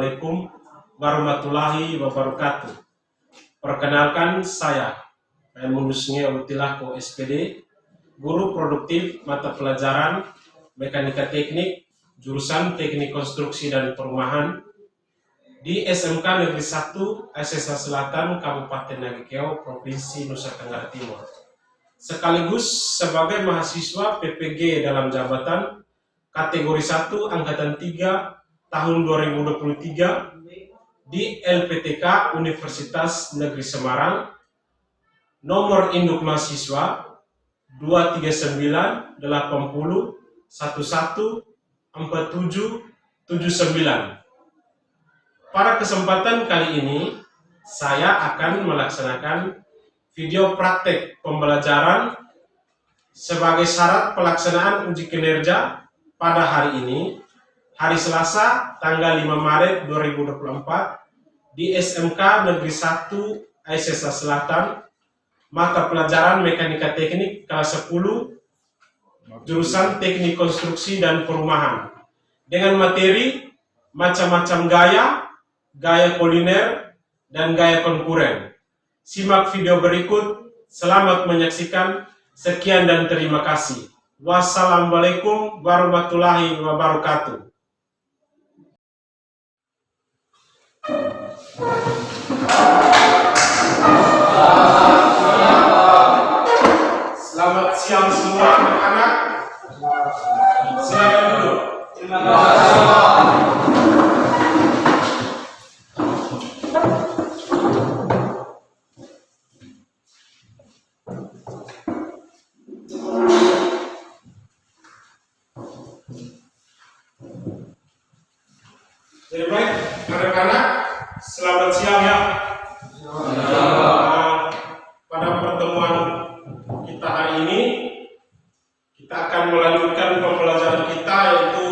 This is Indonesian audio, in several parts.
Assalamualaikum warahmatullahi wabarakatuh. Perkenalkan saya, Munusnge Utilako SPD, guru produktif mata pelajaran Mekanika Teknik, jurusan Teknik Konstruksi dan Perumahan di SMK Negeri 1 SSA Selatan, Kabupaten Nagekeo, Provinsi Nusa Tenggara Timur. Sekaligus sebagai mahasiswa PPG dalam jabatan kategori 1 Angkatan 3 tahun 2023 di LPTK Universitas Negeri Semarang, nomor induk mahasiswa 239 80 11 47 79. Pada kesempatan kali ini, saya akan melaksanakan video praktek pembelajaran sebagai syarat pelaksanaan uji kinerja pada hari ini, hari Selasa, tanggal 5 Maret 2024, di SMK Negeri 1 SSA Selatan, mata pelajaran Mekanika Teknik kelas 10, jurusan Teknik Konstruksi dan Perumahan, dengan materi macam-macam gaya kuliner, dan gaya konkuren. Simak video berikut. Selamat menyaksikan. Sekian dan terima kasih. Wassalamualaikum warahmatullahi wabarakatuh. Selamat siang semua anak-anak. Silakan duduk. Terima kasih. Jadi baik, anak-anak, selamat siang ya. Pada pertemuan kita hari ini, kita akan melanjutkan pembelajaran kita, yaitu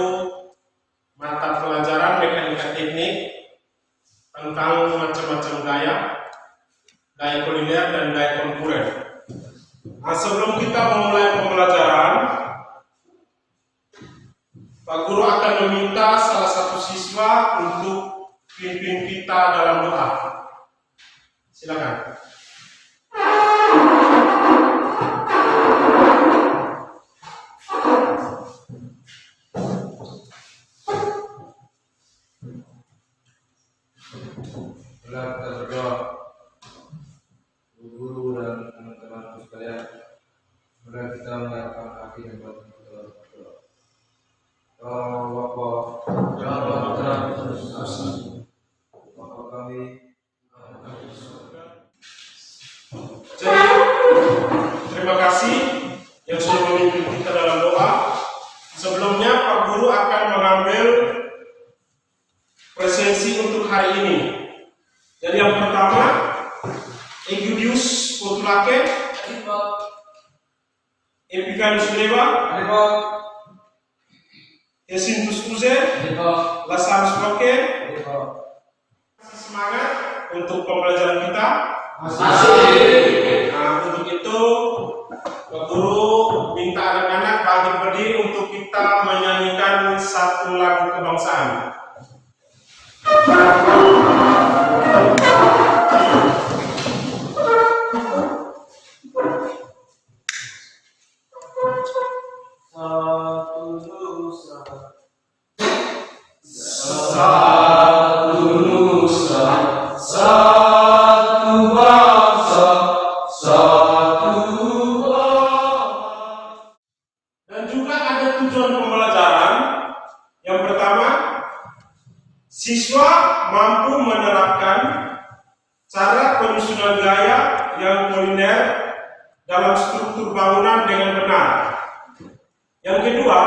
mata pelajaran Mekanika Teknik tentang macam-macam gaya kuliner dan gaya konkuren. Nah, sebelum kita memulai pembelajaran, Pak Guru akan meminta salah satu siswa untuk pimpin kita dalam doa. Silakan. Kita berdoa, guru dan teman-teman sekalian, semoga kita mengharapkan hati yang baik untuk berdoa. Bapa kami. Jadi, terima kasih yang sudah memimpin kita dalam doa. Sebelumnya Pak Guru akan mengambil presensi untuk hari ini. Jadi yang pertama, Egidius Potulake, Epikanus Leva, Esintus Uze, Lasarus Roke. Semangat untuk pembelajaran kita. Nah, untuk itu Pak Guru minta anak-anak bagi berdiri untuk kita menyanyikan satu lagu kebangsaan. Dan juga ada tujuan pembelajaran. Yang pertama, siswa mampu menerapkan cara penyusunan gaya yang kuliner dalam struktur bangunan dengan benar. Yang kedua,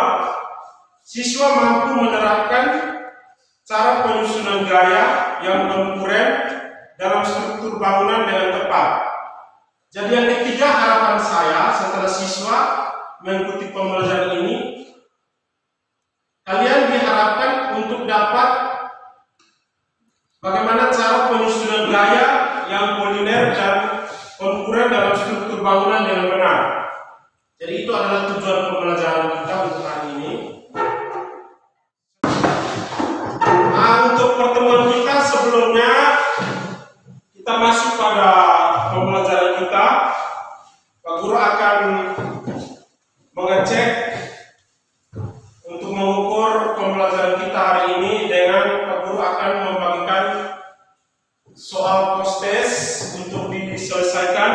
siswa mampu menerapkan cara penyusunan gaya yang konkuren dalam struktur bangunan dengan tepat. Jadi yang ketiga, harapan saya setelah siswa mengikuti pembelajaran ini, kalian diharapkan untuk dapat bagaimana cara penyusunan gaya yang kuliner dan konkuren dalam struktur bangunan dengan benar. Jadi itu adalah tujuan pembelajaran kita untuk hari ini. Untuk untuk pertemuan kita sebelumnya kita masuk pada pembelajaran kita. Pak Guru akan mengecek untuk mengukur pembelajaran kita hari ini dengan Pak Guru akan membagikan soal post-test untuk diselesaikan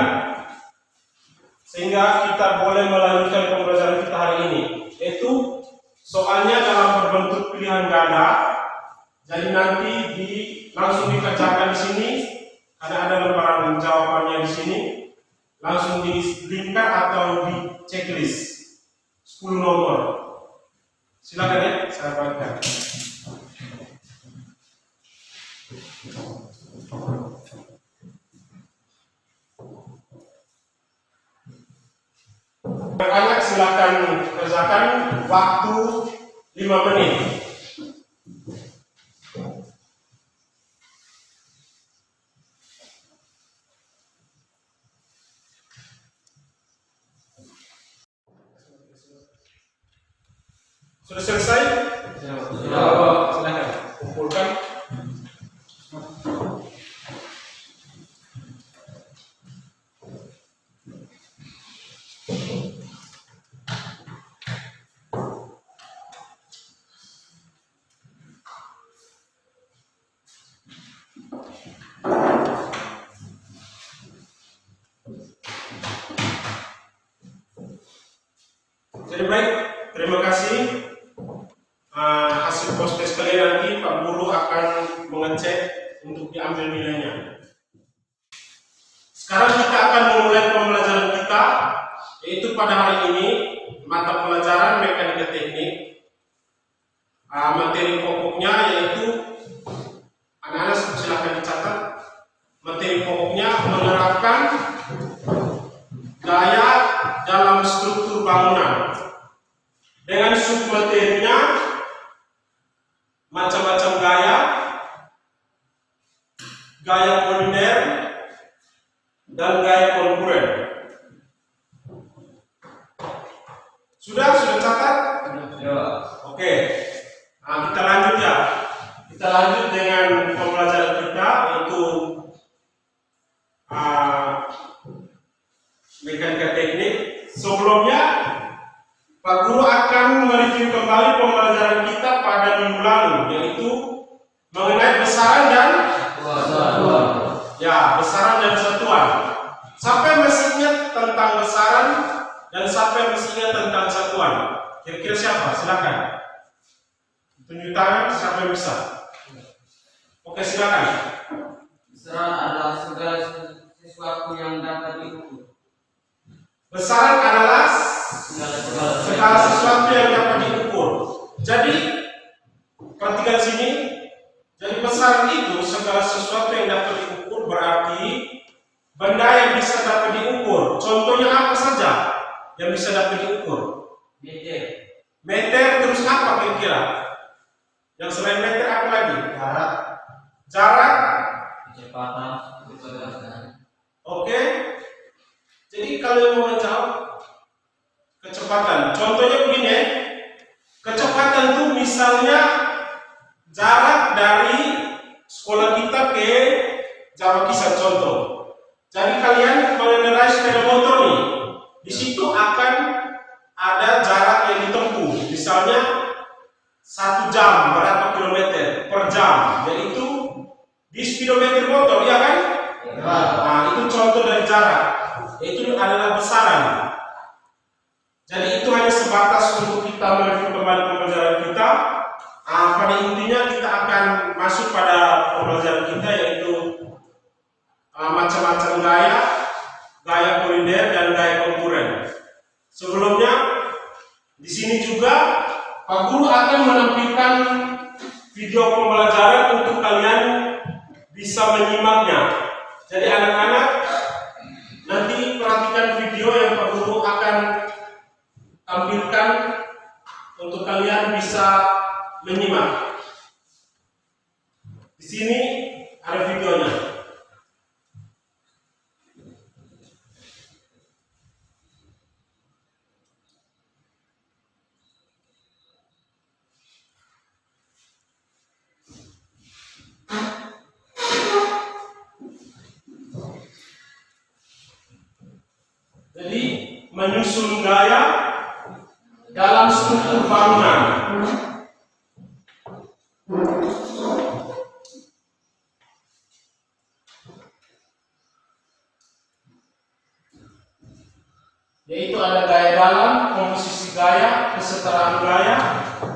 sehingga kita boleh melanjutkan pembelajaran kita hari ini. Yaitu soalnya dalam berbentuk pilihan ganda. Jadi nanti langsung dikerjakan di sini karena ada lembaran jawabannya di sini. Langsung di lingkar atau di checklist 10 nomor. Silakan ya, saya bagikan. Makanya silakan kerjakan waktu 5 menit. Sudah selesai? Silakan kumpulkan. Jadi baik, terima kasih. Hasil post-test kalian nanti Pak Guru akan mengecek untuk diambil nilainya. Sekarang kita akan memulai pembelajaran kita, yaitu pada hari ini mata pelajaran mekanika teknik. Materi pokoknya yaitu anak-anak silakan dicatat. Materi pokoknya menerapkan gaya dalam struktur bangunan dengan submaterinya macam-macam gaya, gaya koliner dan gaya konkuren. Sudah catat? Ya. Oke. Kita lanjut ya. Kita lanjut dengan pembelajaran kita yaitu mekanika teknik. Sebelumnya Pak Guru akan mereview kembali pembelajaran kita pada minggu lalu, yaitu mengenai besaran dan besaran dan satuan. Sampai masih ingat tentang besaran dan sampai masih ingat tentang satuan. Kira-kira siapa? Silakan. Tunjuk tangan siapa yang bisa. Oke, silakan. Besaran adalah segala sesuatu yang dapat diukur. Besaran adalah segala sesuatu yang dapat diukur. Jadi perhatikan sini. Jadi besaran itu segala sesuatu yang dapat diukur, berarti benda yang bisa dapat diukur. Contohnya apa saja yang bisa dapat diukur? Meter, terus apa kira-kira? Yang selain meter apa lagi? Jarak, Kecepatan. Oke. Jadi kalau mau menjawab kecepatan, contohnya begini, kecepatan itu misalnya jarak dari sekolah kita ke Jawa Kisah contoh. Jadi kalian mengendarai sepeda motor nih, di situ akan ada jarak yang ditempuh, misalnya 1 jam berapa kilometer per jam, yaitu di speedometer motor, ya kan? Nah, itu contoh dari jarak. Itu adalah besaran. Jadi itu hanya sebatas untuk kita mereview kembali pembelajaran kita. Pada intinya kita akan masuk pada pembelajaran kita yaitu macam-macam gaya, gaya koliner dan gaya konkuren. Sebelumnya di sini juga Pak Guru akan menampilkan video pembelajaran untuk kalian bisa menyimaknya. Jadi anak-anak nanti perhatikan video yang Pak Guru akan tampilkan untuk kalian bisa menyimak. Di sini ada videonya. Jadi menyusun gaya dalam struktur bangunan. Yaitu ada gaya dalam, komposisi gaya, kesetaraan gaya,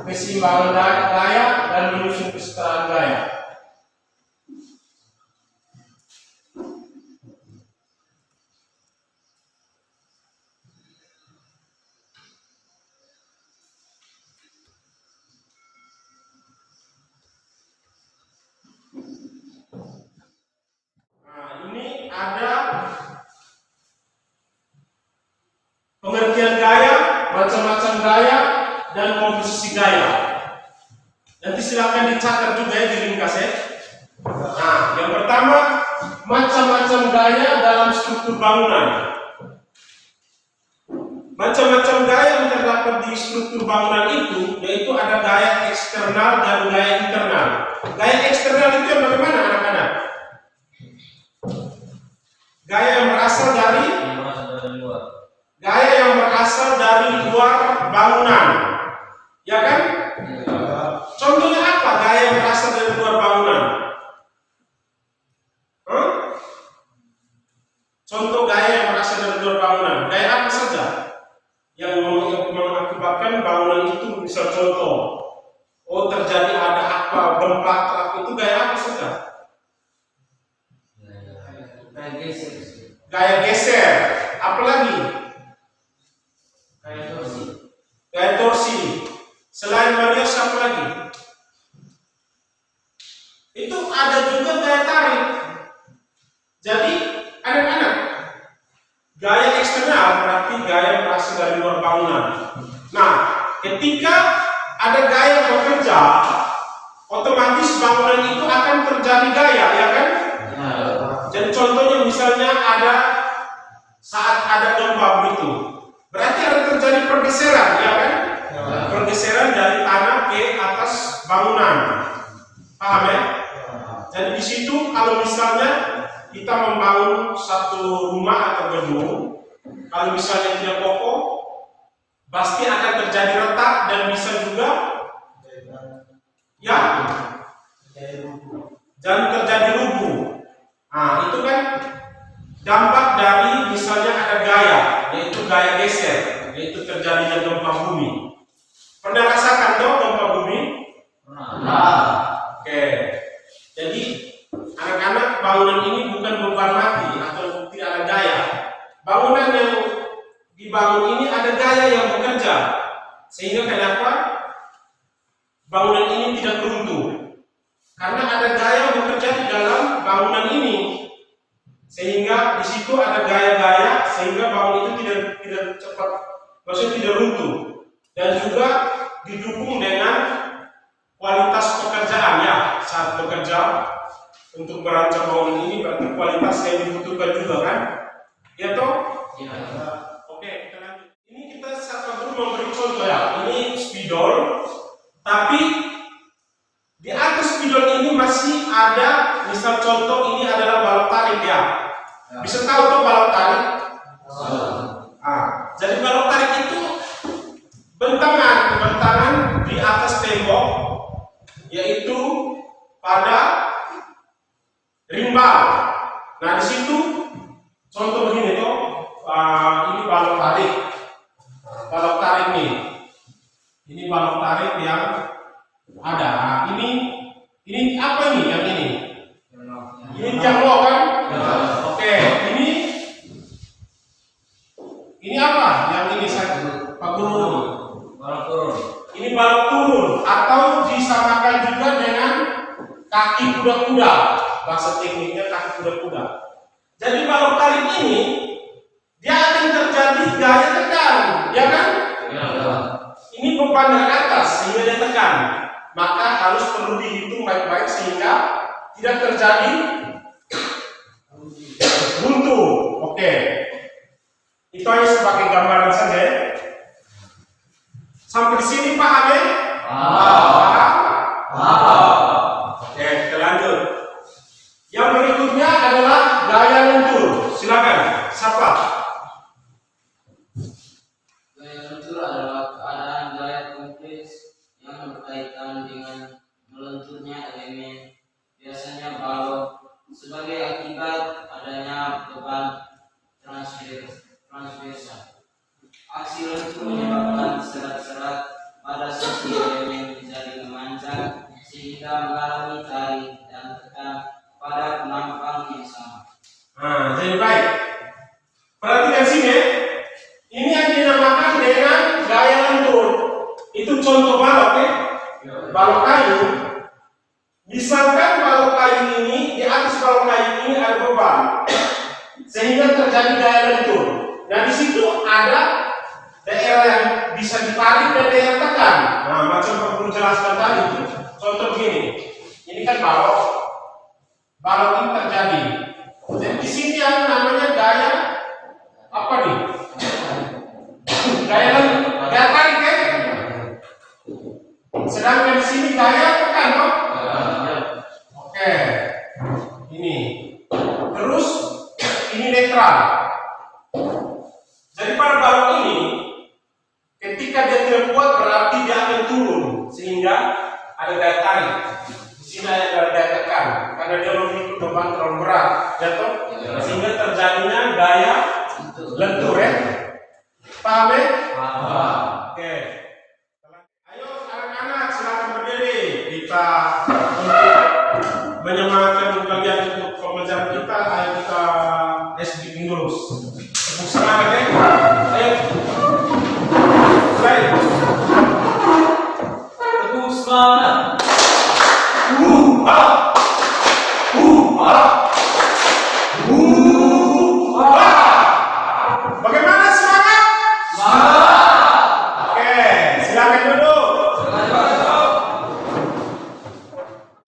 keseimbangan gaya, dan menyusun kesetaraan gaya. Nah, ini ada pengertian gaya, macam-macam gaya, dan komposisi gaya. Nanti silakan dicatat juga ya di ringkas ya. Nah, yang pertama, macam-macam gaya dalam struktur bangunan. Macam-macam gaya yang terdapat di struktur bangunan itu, yaitu ada gaya eksternal dan gaya internal. Gaya eksternal itu yang bagaimana anak-anak? Gaya yang berasal dari gaya yang berasal dari luar bangunan, ya kan? Contohnya apa gaya yang berasal dari luar bangunan? Contoh gaya yang berasal dari luar bangunan, gaya apa saja yang mengakibatkan bangunan itu? Misal contoh, terjadi ada apa, gempa, itu gaya apa saja? Gaya geser, apalagi? Gaya torsi. Selain Maria siapa lagi? Itu ada juga gaya tarik. Jadi anak-anak, gaya eksternal berarti gaya yang berasal dari luar bangunan. Nah, ketika ada gaya yang bekerja, otomatis bangunan itu akan terjadi gaya, ya kan? Jadi contohnya misalnya ada saat ada gempa begitu, berarti ada terjadi pergeseran, ya kan? Pergeseran dari tanah ke atas bangunan, paham ya? Jadi di situ kalau misalnya kita membangun satu rumah atau gedung, kalau misalnya tidak kokoh, pasti akan terjadi retak dan bisa juga, ya, dan terjadi rubuh. Nah, itu kan dampak dari misalnya ada gaya, yaitu gaya geser, yaitu terjadinya gempa bumi. Pernah rasakan toh gempa bumi? Oke. Jadi anak-anak, bangunan ini bukan beban mati atau tidak ada gaya. Bangunan yang dibangun ini ada gaya yang bekerja, sehingga kenapa bangunan ini tidak runtuh? Karena ada gaya yang bekerja di dalam bangunan ini, sehingga di situ ada gaya-gaya sehingga bangunan itu tidak cepat, maksudnya tidak runtuh, dan juga didukung dengan kualitas pekerjaan ya saat bekerja. Untuk merancang bangunan ini berarti kualitas yang dibutuhkan juga kan? Ya toh? Ya. Oke, kita lanjut. Ini kita dulu memberi contoh ya. Ini spidol, tapi di atas spidol ini masih ada, misal contoh ini adalah balok tarik ya. Bisa tahu tuh balok tarik? Jadi balok tarik itu bentangan di atas tembok, yaitu pada rimbal. Nah di situ contoh begini tuh, ini balok tarik, nih. Ini balok tarik yang ada. Nah, ini apa ini? Yang ini? Ini tiang lo kan? Oke, ini apa? Yang ini saya Pak Guru. Balok turun. Ini balok turun atau disamakan juga dengan kaki kuda-kuda. Bahasa tekniknya kaki kuda-kuda. Jadi balok tarik ini dia akan terjadi gaya tekan, ya kan? Ya. Ini beban dari atas sehingga dia tekan. Maka harus perlu dihitung baik-baik sehingga tidak terjadi buntu. Oke. Itu hanya sebagai gambaran saja. Sampai di sini paham ya? Oke, kita lanjut. Yang berikutnya adalah gaya lentur. Silakan, siapa? transversal. Aksi lentur menyebabkan serat-serat pada sisi elemen jari memanjang sehingga mengalami tarik dan tekan pada penampakan yang sama. Nah, jadi baik. Perhatikan sini ya. Ini yang dinamakan dengan gaya lentur. Itu contoh balok ya. Balok kayu. Misalkan balok kayu ini, di atas balok kayu ini ada beban, sehingga terjadi gaya lentur. Nah di situ ada daerah yang bisa ditarik dan daerah tekan. Nah macam yang perlu jelaskan tadi. Contoh begini, ini kan balok. Balok ini terjadi. Jadi di sini yang namanya gaya apa nih? Gaya tarik ya. Sedangkan di sini gaya tekan, toh? Oke. Ini. Terus ini netral. Jadi pada balok ini, ketika dia tidak kuat berarti dia akan turun sehingga ada daya tarik. Di sini ada daya tekan karena dia memiliki beban terlalu berat, jatuh sehingga terjadinya gaya lentur ya. Paham ya? Oke. Ayo anak-anak silakan berdiri. Kita untuk menyemangatkan bagian untuk pembelajaran kita, ayo kita speaking dulu. Tepuk semangat ya. Ayo. Baik. Tepuk semangat. Bagaimana semangat? Oke, silakan duduk.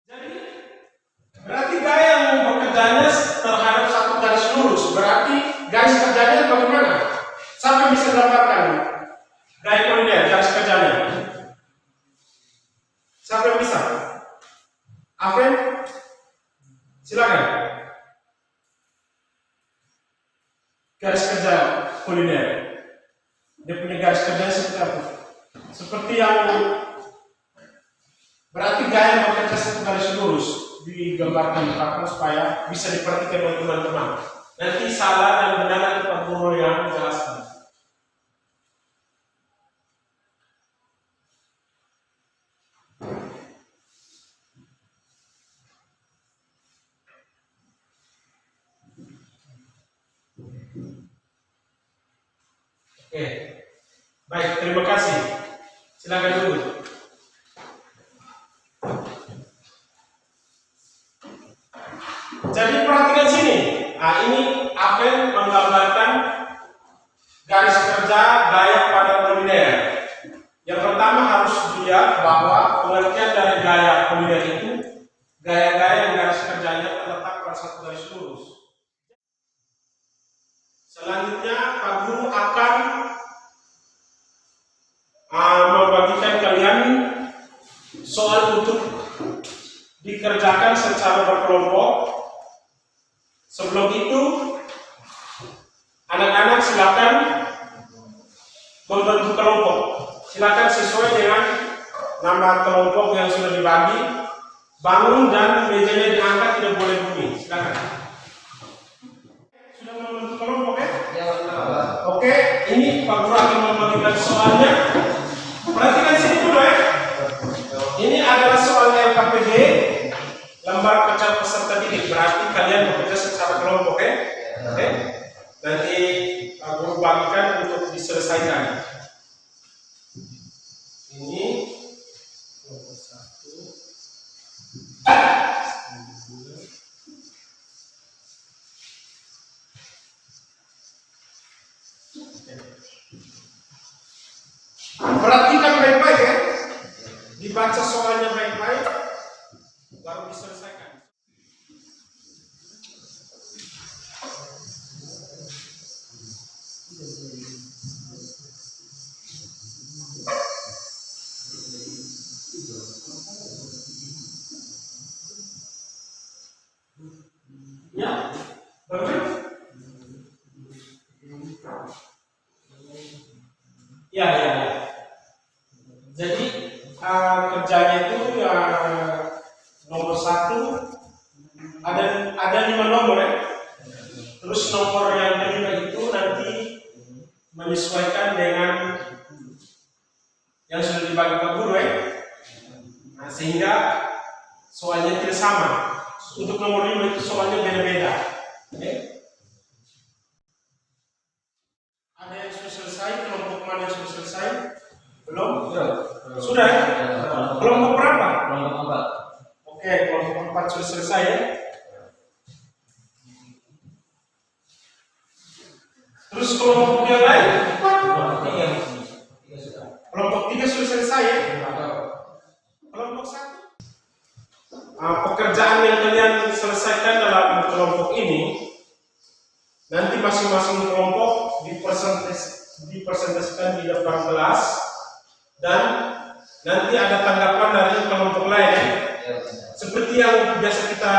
Jadi, berarti gaya yang bekerjanya terhadap satu garis lurus. Berarti garis kerjanya bagaimana? Siapa yang bisa gambarkan gaya kolinear, garis kerjanya? Siapa yang bisa? Afren? Silakan. Garis kerja kuliner. Dia punya garis kerja seperti apa? Seperti yang berarti gaya yang bekerja satu garis lurus digambarkan di belakang supaya bisa diperhatikan oleh teman-teman. Nanti salah dan benar nanti Pak Guru yang menjelaskan. Oke, baik, terima kasih. Silakan dulu. Jadi perhatikan sini. Nah, ini Aven menggambarkan garis kerja gaya pada kuliner. Yang pertama harus dilihat bahwa pengertian dari gaya kuliner itu gaya-gaya yang garis kerjanya terletak pada satu garis lurus. Selanjutnya Pak Guru akan membagikan kalian soal untuk dikerjakan secara berkelompok. Sebelum itu, anak-anak silakan membentuk kelompok. Silakan sesuai dengan nama kelompok yang sudah dibagi. Bangun dan mejanya diangkat, tidak boleh bunyi. Silakan. Sudah membentuk kelompok ya? Oke, ini Pak Guru akan membagikan soalnya. Perhatikan sini dulu ya. Ini adalah soal LKPD, lembar pencap peserta didik. Berarti kalian bekerja secara kelompok ya. Oke. Nanti Pak Guru bagikan untuk diselesaikan. Ini kelompok 1. Perhatikan baik-baik ya. Dibaca soalnya baik-baik, baru diselesaikan. Ya, bagus. Ya. Jadi kerjanya itu nomor 1 ada 5 nomor ya. Terus nomor yang kelima itu nanti menyesuaikan dengan yang sudah dibagi Pak Guru ya. Nah, sehingga soalnya tidak sama. Untuk nomor 5 itu soalnya beda-beda. Oke? Ada yang sudah selesai, kelompok mana yang sudah selesai? Belum? Sudah ya? Kelompok berapa? Kelompok 4. Oke, kelompok 4 sudah selesai ya. Terus kelompok yang lain? Kelompok 3 sudah selesai ya. Kelompok 1. Pekerjaan yang kalian selesaikan dalam kelompok ini, nanti masing-masing kelompok dipresentasikan di depan kelas, dan nanti ada tanggapan dari kelompok lain ya. Seperti yang biasa kita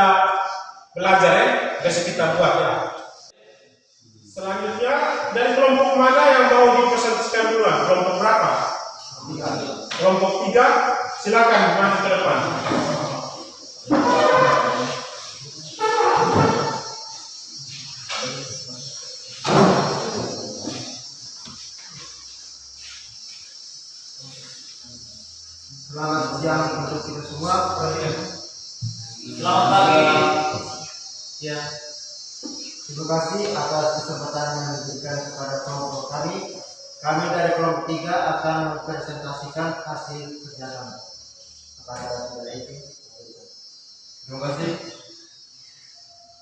belajar ya, biasa kita buat ya. Selanjutnya, dari kelompok mana yang mau dipresentasikan duluan? Kelompok berapa? Kelompok 3, silakan maju ke depan. Selamat siang untuk kita semua. Selamat pagi. Ya. Terima kasih atas kesempatan yang diberikan kepada kelompok kami. Kami dari kelompok 3 akan mempresentasikan hasil kerja kami kepada saudara itu. Terima kasih.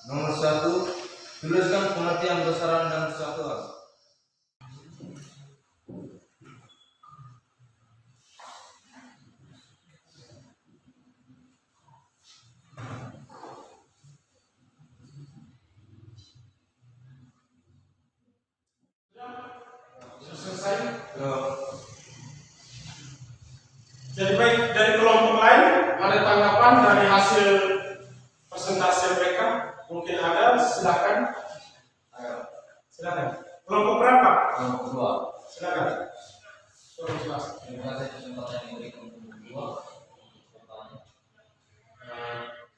Nomor 1, tuliskan pengertian besaran dan kesatuan. Selesai. Ya. Jadi baik, dari kelompok lain ada tanggapan dari hasil presentasi mereka? Mungkin ada, silakan. Silakan. Kelompok berapa? Kelompok 2. Silakan. Suara jelas. Terima kasih kesempatan yang diberikan untuk kedua.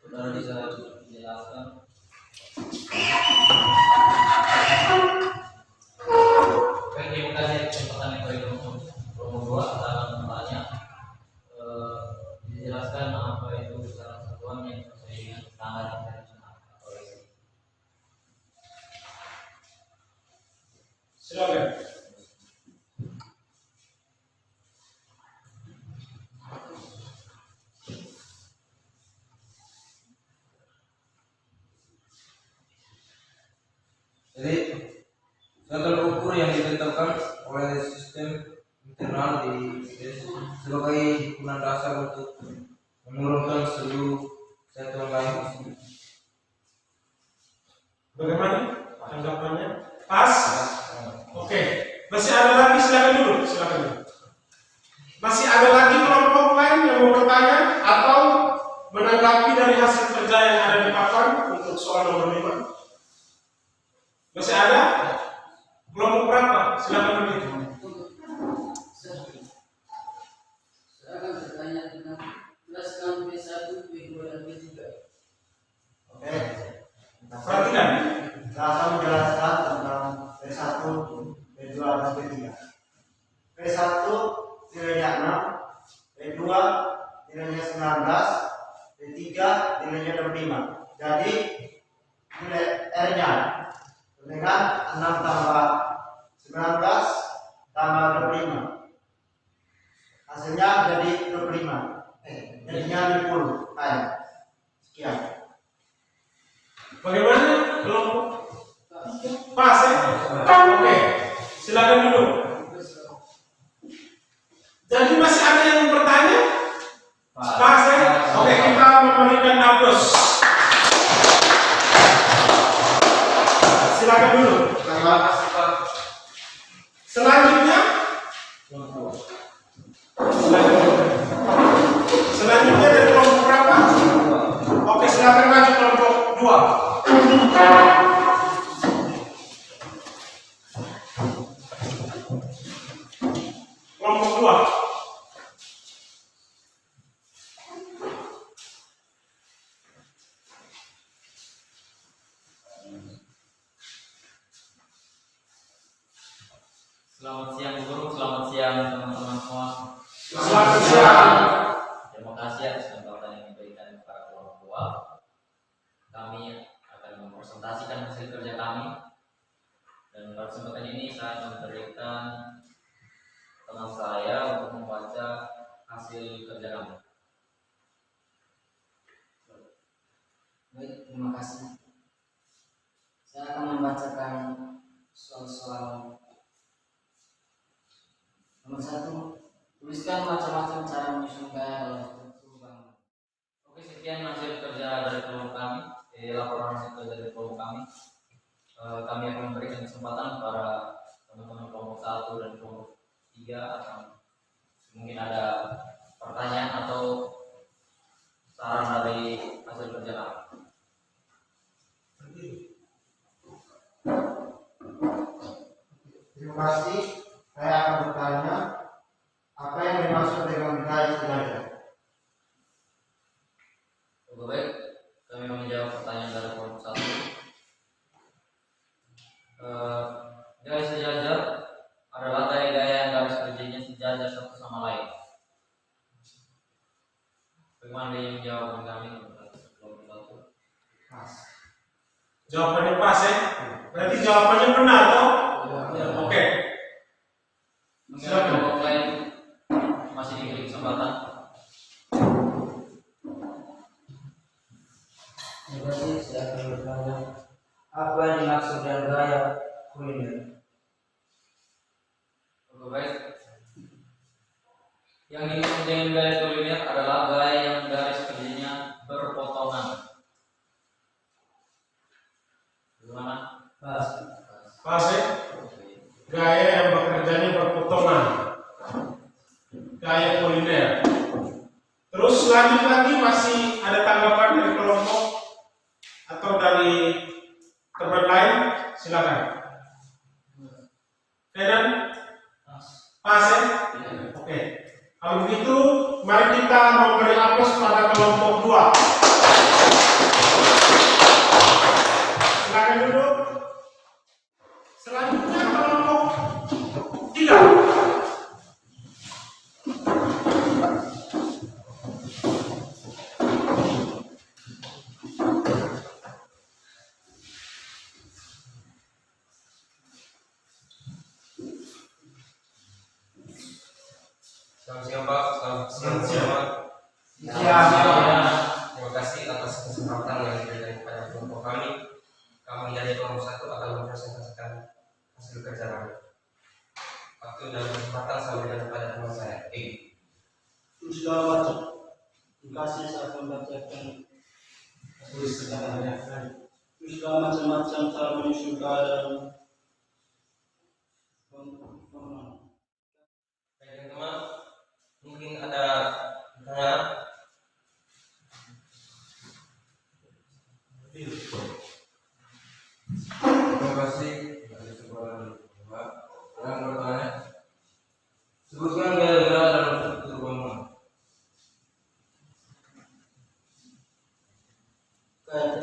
Saudara bisa menjelaskan. Baik, terima kasih kesempatan yang diberikan untuk kelompok 2. Akan bertanya, dijelaskan apa itu besaran satuan yang sesuai dengan standar internasional atau ISO. Silakan. Jadi, satuan ukur yang ditetapkan oleh sistem internal di ITS sebagai himpunan dasar untuk menurunkan seluruh satuan lain. Bagaimana tanggapannya? Pas? Oke. Masih ada lagi, silakan dulu. Silakan dulu. Masih ada lagi kelompok lain yang mau bertanya atau menanggapi dari hasil kerja yang ada di papan untuk soal nomor 5? Masih ada? Kelompok berapa? Silakan dulu. Saya akan bertanya tentang kelas B1, B2, dan B3. Oke. Perhatikan. Saya akan menjelaskan tentang P1, P2, dan P3. P1 nilainya 6, P2 nilainya 19, P3 nilainya 25. Jadi nilai R-nya dengan 6 tambah 19 tambah 25. Hasilnya jadi 25. Jadinya 50. Sekian. Bagaimana kelompok? Pas ya? Oke. Silakan dulu. Jadi masih ada yang bertanya? Pas ya? Oke, kita memberikan aplaus. Silakan dulu. Terima kasih Pak. Selanjutnya, selanjutnya dari kelompok berapa? Oke, silakan maju kelompok 2. Kelompok 2. Selamat siang Bu Guru, selamat siang teman-teman semua. Selamat siang. Terima kasih atas kesempatan yang diberikan kepada kelompok awal. Kami akan mempresentasikan hasil kerja kami. Dan pada kesempatan ini saya memberikan teman saya untuk membaca hasil kerja kami. Baik, terima kasih. Saya akan membacakan soal-soal. Nomor 1, tuliskan macam-macam cara menyusun gaya dalam struktur bangunan. Oke, sekian hasil kerja dari kelompok kami. Laporan hasil kerja dari kelompok kami. Kami akan memberikan kesempatan kepada teman-teman kelompok 1 dan kelompok 3 akan mungkin ada pertanyaan atau saran dari hasil kerja kami. Terima kasih. Saya akan bertanya, apa yang dimaksud dengan gaya sejajar? Oke, baik, kami menjawab pertanyaan dari kelompok 1. Gaya sejajar adalah gaya-gaya yang garis kerjanya sejajar satu sama lain. Bagaimana dia menjawab dengan kami kelompok 1? Pas. Jawabannya pas ya? Berarti jawabannya benar toh? Ya. Oke. Mungkin Silakan. kelompok lain masih diberi kesempatan. Terima kasih. Saya akan bertanya, apa yang dimaksud dengan gaya kuliner? Oke, baik. Yang dimaksud dengan gaya kuliner adalah gaya yang garis kerjanya berpotongan. Bagaimana? Pas. Pas ya? Gaya yang bekerjanya berpotongan. Gaya kuliner. Terus lanjut lagi, masih ada tanggapan dari kelompok atau dari teman lain? Silakan. Kenan? Pas ya? Oke. Kalau begitu, mari kita memberi aplaus pada kelompok 2. Silakan duduk. Selanjutnya kelompok 3. Selamat siang Pak. Selamat siang. Terima kasih atas kesempatan yang diberikan kepada kelompok kami. Kami dari kelompok 1 akan mempresentasikan hasil kerja kami. Waktu dan kesempatan saya berikan kepada teman saya. Segala macam. Terima kasih saya akan membacakan segala macam-macam cara menyusun keadaan. Baik teman-teman, mungkin ada pertanyaan? Terima kasih. Yang bertanya, sebutkan gaya-gaya dalam struktur bangunan. Gaya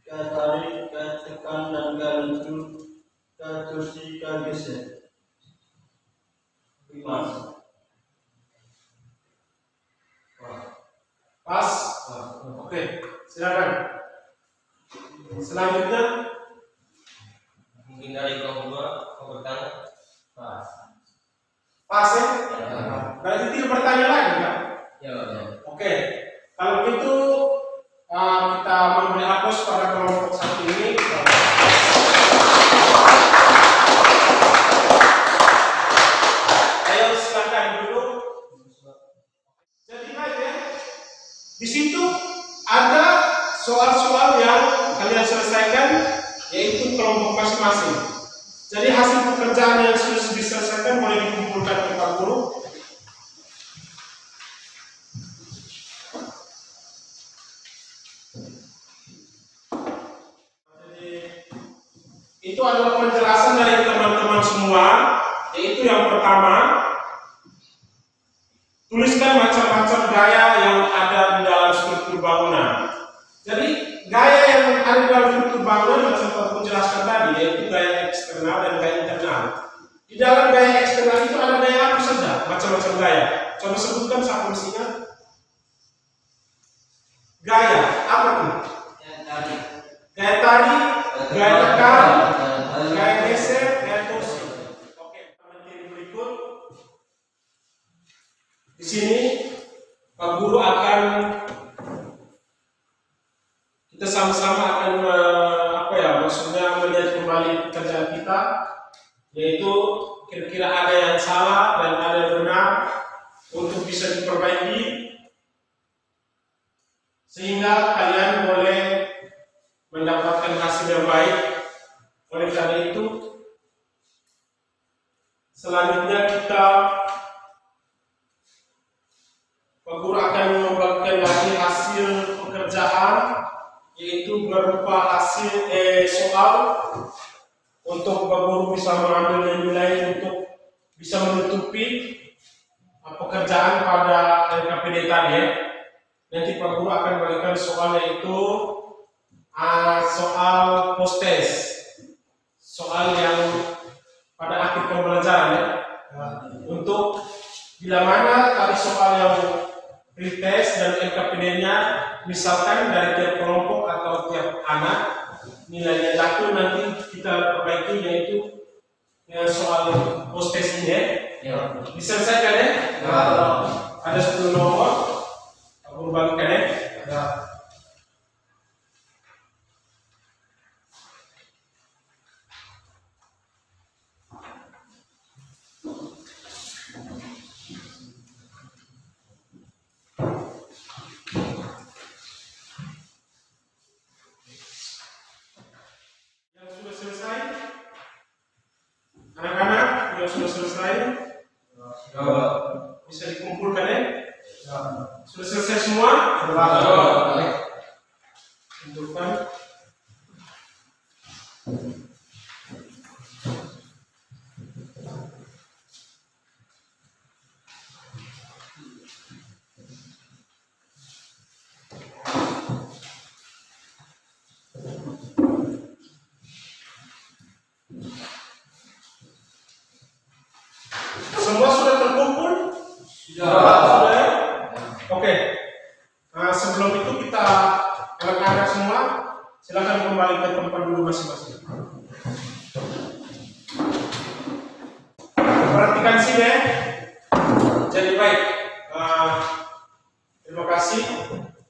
tarik, gaya tekan, dan gaya lentur, gaya torsi, gaya geser. Pas. Pas? Oke, silakan. Selanjutnya, Mungkin dari kelompok 2 mau bertanya? Pas. pas ya? Berarti tidak bertanya lagi kan? Ya. Oke, kalau begitu kita memberi aplaus pada kelompok 1 ini. Ayo silakan dulu. Jadi aja di situ ada soal-soal yang kalian selesaikan, yaitu kelompok masing-masing. Jadi hasil pekerjaan yang sudah diselesaikan boleh dikumpulkan ke Pak Guru. Jadi, itu adalah penjelasan dari teman-teman semua, yaitu yang pertama, tuliskan macam-macam gaya yang ada di dalam struktur bangunan. Jadi gaya yang ada di dalam struktur bangunan macam Pak Guru jelaskan tadi, yaitu gaya eksternal dan gaya internal. Di dalam gaya eksternal itu ada gaya apa saja? Macam-macam gaya. Coba sebutkan siapa mestinya? Gaya apa tuh? Gaya tarik, gaya tekan, gaya geser, gaya torsi. Oke, materi berikut. Di sini Pak Guru akan kita sama-sama akan maksudnya melihat kembali pekerjaan kita, yaitu kira-kira ada yang salah dan ada yang benar untuk bisa diperbaiki, sehingga kalian boleh mendapatkan hasil yang baik. Oleh karena itu, selanjutnya Pak Guru akan membagikan lagi hasil pekerjaan, yaitu berupa hasil soal untuk Pak Guru bisa mengambil nilai untuk bisa menutupi pekerjaan pada LKPD tadi ya. Nanti Pak Guru akan memberikan soal, yaitu soal post-test, soal yang pada akhir pembelajaran ya. Untuk bila mana tadi soal yang pretest dan LKPD-nya misalkan dari tiap kelompok atau tiap anak nilainya jatuh, nanti kita perbaiki, yaitu soal post-test ini ya. Diselesaikan ya? Ada 10 nomor, aku bagikan ya. Anak-anak yang sudah selesai bisa dikumpulkan ya? Sudah selesai semua? Kumpulkan. Semua sudah terkumpul? Sudah ya? Oke. Nah, sebelum itu kita anak-anak semua silakan kembali ke tempat dulu masing-masing. Perhatikan sini ya. Jadi baik. Terima kasih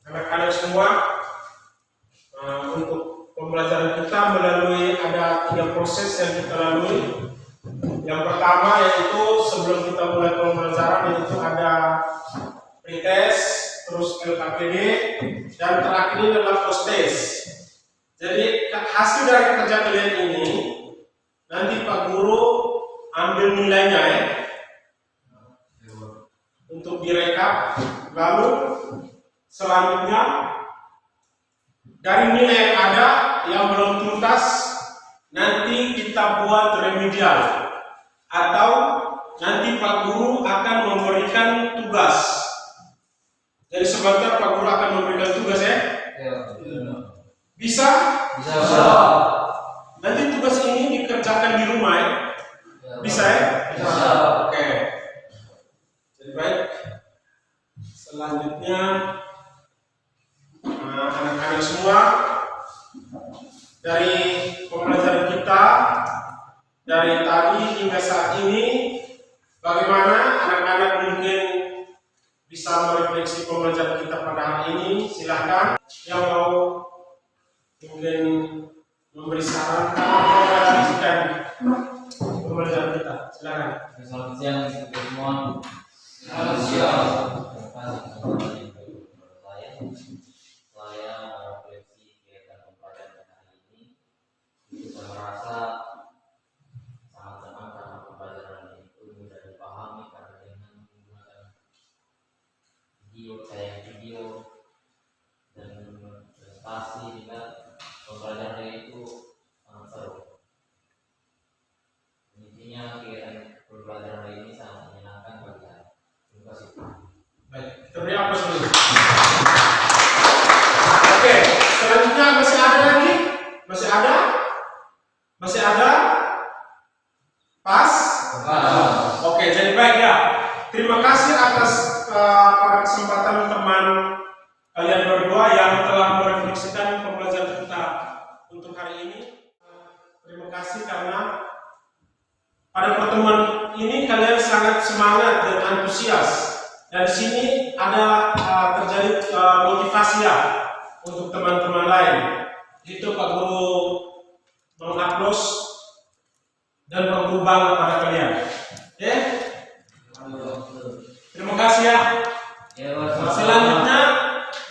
anak-anak semua untuk pembelajaran kita melalui ada 3 proses yang kita lalui. Yang pertama yaitu sebelum kita mulai pembelajaran, yaitu ada pretest, terus LKPD, dan terakhir ini adalah post-test. Jadi hasil dari kerja kalian ini nanti Pak Guru ambil nilainya ya, untuk direkap. Lalu selanjutnya dari nilai yang ada yang belum tuntas nanti kita buat remedial, atau nanti Pak Guru akan memberikan tugas. Jadi sebentar Pak Guru akan memberikan tugas ya. Bisa? Bisa. Nanti tugas ini dikerjakan di rumah ya. Bisa ya? Bisa. Oke. Jadi baik. Selanjutnya anak-anak semua, dari pembelajaran kita dari tadi hingga saat ini, bagaimana anak-anak mungkin bisa merefleksi pembelajaran kita pada hari ini? Silahkan yang mau mungkin memberi saran atau merefleksikan pembelajaran kita, silakan. Selamat siang semua. Selamat siang. Saya merefleksi kegiatan pembelajaran hari ini. Saya merasa sangat senang karena pembelajaran itu mudah dipahami karena dengan menggunakan video dan presentasi, dengan pembelajaran itu sangat seru. Intinya kegiatan pembelajaran hari ini sangat menyenangkan bagi saya. Terima kasih. Baik, kita beri aplaus dulu. Oke, selanjutnya masih ada lagi? Masih ada? Masih ada? Pas? Terima kasih atas pada kesempatan teman kalian berdua yang telah merefleksikan pembelajaran kita untuk hari ini. Terima kasih karena pada pertemuan ini kalian sangat semangat dan antusias. Dan di sini ada terjadi motivasi ya untuk teman-teman lain. Itu Pak Guru mengupload dan Pak Guru bangga pada kalian. Ya. Terima kasih ya. Selanjutnya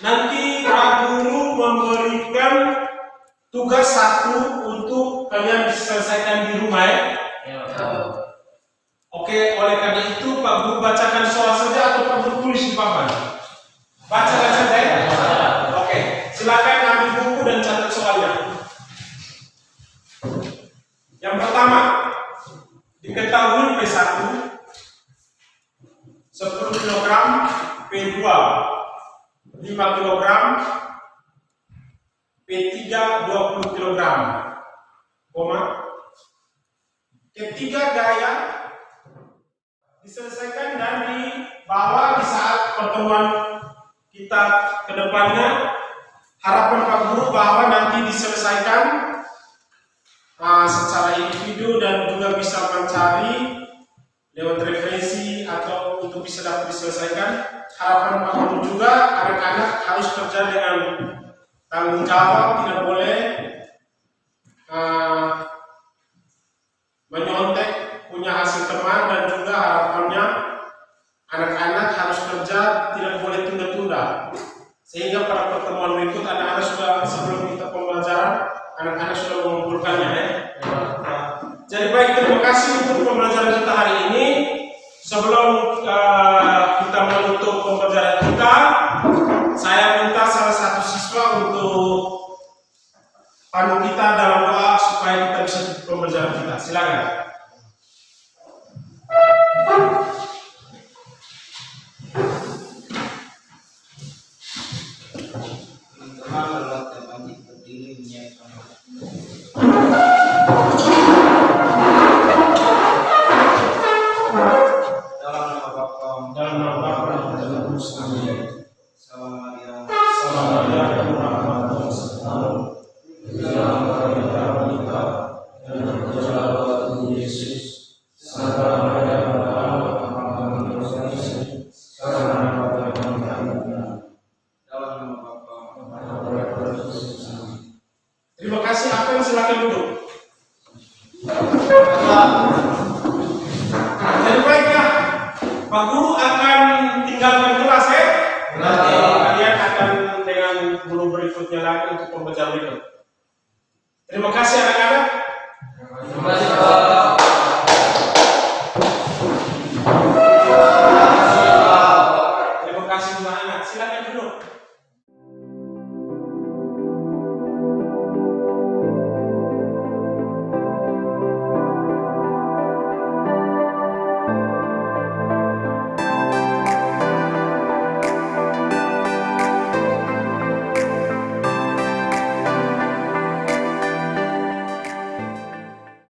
nanti Pak Guru memberikan tugas satu untuk kalian diselesaikan di rumah ya. Oke, oleh karena itu Pak Guru bacakan soal saja atau Pak Guru tulis di papan? Bacakan saja ya. Oke, silakan ambil buku dan catat soalnya. Yang pertama, diketahui P1 10 kg, P2 5 kg, P3 20 kg. Koma. Ketiga gaya diselesaikan dan dibawa di saat pertemuan kita ke depannya. Harapan Pak Guru bahwa nanti diselesaikan secara individu dan juga bisa mencari lewat referensi atau untuk bisa dapat diselesaikan. Harapan Pak Guru juga anak-anak harus kerja dengan tanggung jawab, tidak boleh menyontek punya hasil teman, dan juga harapannya anak-anak harus kerja, tidak boleh tunda-tunda, sehingga pada pertemuan berikut anak-anak sudah, sebelum kita pembelajaran, anak-anak sudah mengumpulkannya ya. Jadi baik, terima kasih untuk pembelajaran kita hari ini. Sebelum kita menutup pembelajaran kita, saya minta salah satu siswa untuk pandu kita dalam doa supaya kita bisa tutup pembelajaran kita. Silakan. Teman-teman berlatih bangkit berdiri menyiapkan. Dalam nama Bapa, Dalam nama Bapa dan Putra dan Roh Kudus. Amin. Salam Maria, Salam Maria, penuh rahmat Tuhan sertamu. Dalam wanita dan berjalan Tuhan Yesus. Santa Maria, terima kasih. Apa yang silakan duduk.